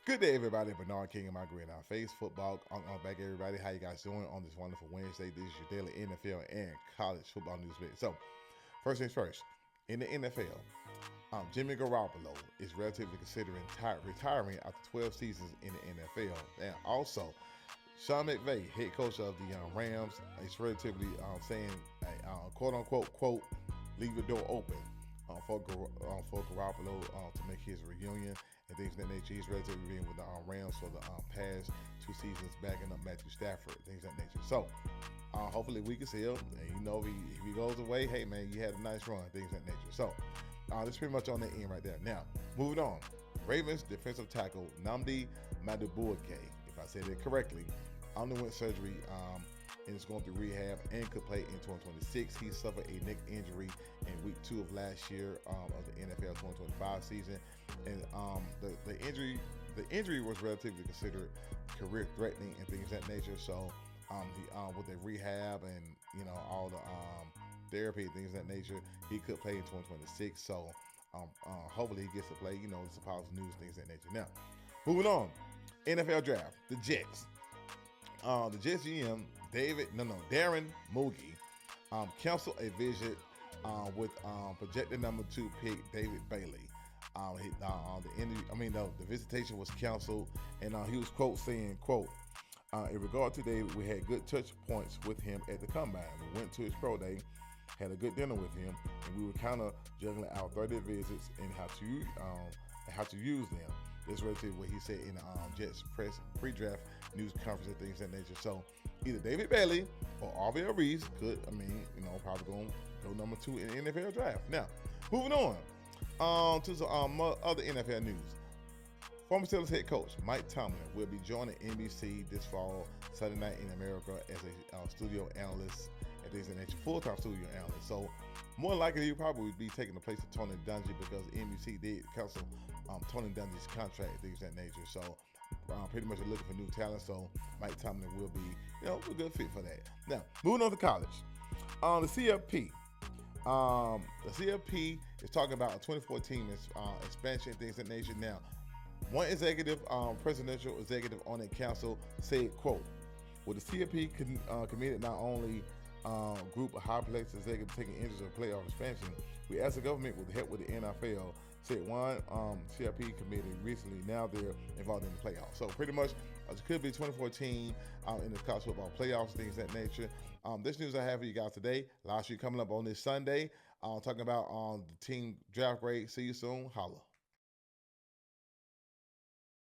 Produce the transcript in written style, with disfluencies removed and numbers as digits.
Good day, everybody. Bernard King and my Gridiron Face Football. Back, everybody. How you guys doing on this wonderful Wednesday? This is your daily NFL and college football news bit. So, first things first. In the NFL, Jimmy Garoppolo is relatively considering retiring after 12 seasons in the NFL. And also, Sean McVay, head coach of the Rams, is relatively saying, quote unquote, quote, leave the door open for Garoppolo to make his reunion and things of that nature. He's relatively being with the Rams for the past 2 seasons, backing up Matthew Stafford, things of that nature. So, hopefully we can see him. And if he goes away, hey man, you had a nice run, things of that nature. So, that's pretty much on the end right there. Now, moving on. Ravens defensive tackle Nnamdi Madubuike, if I said it correctly, underwent surgery and is going through rehab and could play in 2026. He suffered a neck injury in week 2 of last year of the NFL 2025 season, and the injury was relatively considered career threatening and things of that nature. So with the rehab and all the therapy and things of that nature, he could play in 2026. So hopefully he gets to play. It's a positive news, things of that nature. Now, moving on, NFL draft, the Jets. The Jets GM Darren Moogie canceled a visit with projected number 2 pick David Bailey. The visitation was canceled, and he was saying, in regard to David, we had good touch points with him at the combine. We went to his pro day, had a good dinner with him, and we were kind of juggling out 30 visits and how to use them. That's relative what he said in the Jets press pre-draft news conference and things of that nature. So either David Bailey or Arvell Reese could, probably going to go number 2 in the NFL draft. Now, moving on to some other NFL news. Former Steelers head coach Mike Tomlin will be joining NBC this fall, Sunday Night in America, as a studio analyst and things of that nature, full-time studio analyst. So more likely he probably would be taking the place of Tony Dungy because NBC did cancel Tony Dungy's contract and things of that nature. So pretty much they're looking for new talent. So Mike Tomlin will be, a good fit for that. Now, moving on to college. The CFP. The CFP is talking about a 2014 expansion and things of that nature. Now, one executive, presidential executive on that council said, quote, well, the CFP committed not only group of high-placed executives taking interest in playoff expansion, we asked the government with help with the NFL, said one CFP committee recently. Now they're involved in the playoffs. So pretty much it could be 2014 in the college football playoffs, things of that nature. This news I have for you guys today. Last year coming up on this Sunday, talking about the team draft grade. See you soon. Holla.